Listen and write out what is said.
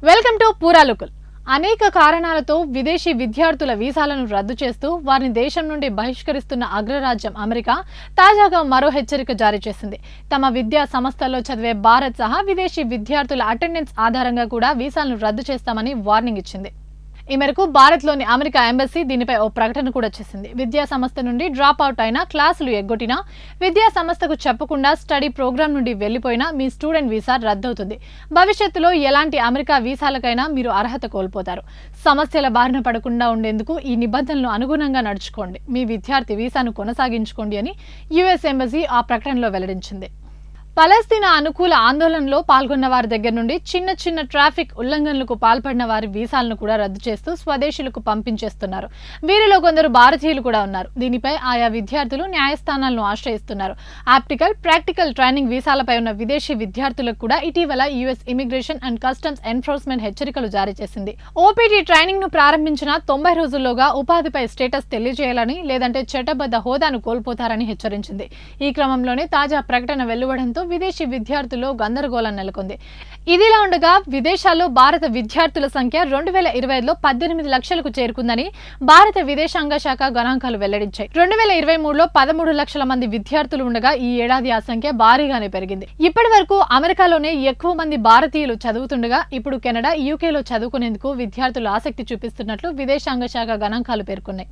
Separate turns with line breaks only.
Welcome to పూరాలుకుల్. అనేక కారణాలతో విదేశీ విద్యార్థుల వీసాలను రద్దు చేస్తూ వారిని దేశం నుండి బహిష్కరిస్తున్న అగ్రరాజ్యం అమెరికా తాజాగా మరో హెచ్చరిక జారీ చేసింది. తమ విద్యా సంస్థల్లో చదివే భారత్ సహా విదేశీ విద్యార్థుల అటెండెన్స్ ఆధారంగా కూడా వీసాలను రద్దు చేస్తామని వార్నింగ్ ఇచ్చింది. ఈ మేరకు భారత్లోని అమెరికా ఎంబసీ దీనిపై ఓ ప్రకటన కూడా చేసింది. విద్యా సంస్థ నుండి డ్రాప్ అవుట్ అయినా, క్లాసులు ఎగ్గొట్టినా, విద్యా సంస్థకు చెప్పకుండా స్టడీ ప్రోగ్రాం నుండి వెళ్లిపోయినా మీ స్టూడెంట్ వీసా రద్దవుతుంది. భవిష్యత్తులో ఎలాంటి అమెరికా వీసాలకైనా మీరు అర్హత కోల్పోతారు. సమస్యల బారిన పడకుండా ఉండేందుకు ఈ నిబంధనలు అనుగుణంగా నడుచుకోండి. మీ విద్యార్థి వీసాను కొనసాగించుకోండి అని యుఎస్ ఎంబసీ ఆ ప్రకటనలో వెల్లడించింది. పలస్తీనా అనుకూల ఆందోళనలో పాల్గొన్న వారి దగ్గర నుండి చిన్న చిన్న ట్రాఫిక్ ఉల్లంఘనలకు పాల్పడిన వారి వీసాలను కూడా రద్దు చేస్తూ స్వదేశీయులకు పంపించేస్తున్నారు. వీరిలో కొందరు భారతీయులు కూడా ఉన్నారు. దీనిపై ఆయా విద్యార్థులు న్యాయస్థానాలను ఆశ్రయిస్తున్నారు. ఆప్టికల్, ప్రాక్టికల్ ట్రైనింగ్ వీసాలపై ఉన్న విదేశీ విద్యార్థులకు కూడా ఇటీవల US immigration and customs enforcement హెచ్చరికలు జారీ చేసింది. ఓపీటీ ట్రైనింగ్ ను ప్రారంభించిన 90 రోజుల్లోగా ఉపాధిపై స్టేటస్ తెలియజేయాలని, లేదంటే చట్టబద్ధ హోదాను కోల్పోతారని హెచ్చరించింది. ఈ క్రమంలోనే తాజా ప్రకటన వెలువడంతో విదేశీ విద్యార్థుల్లో గందరగోళం నెలకొంది. ఇదిలా ఉండగా విదేశాల్లో భారత విద్యార్థుల సంఖ్య 2025లో 18 లక్షలకు చేరుకుందని భారత విదేశాంగ శాఖ గణాంకాలు వెల్లడించాయి. 2023లో 13 లక్షల మంది విద్యార్థులు ఉండగా ఈ ఏడాది ఆ సంఖ్య భారీగానే పెరిగింది. ఇప్పటి వరకు అమెరికాలోనే ఎక్కువ మంది భారతీయులు చదువుతుండగా ఇప్పుడు కెనడా, యూకేలో చదువుకునేందుకు విద్యార్థులు ఆసక్తి చూపిస్తున్నట్లు విదేశాంగ శాఖ గణాంకాలు పేర్కొన్నాయి.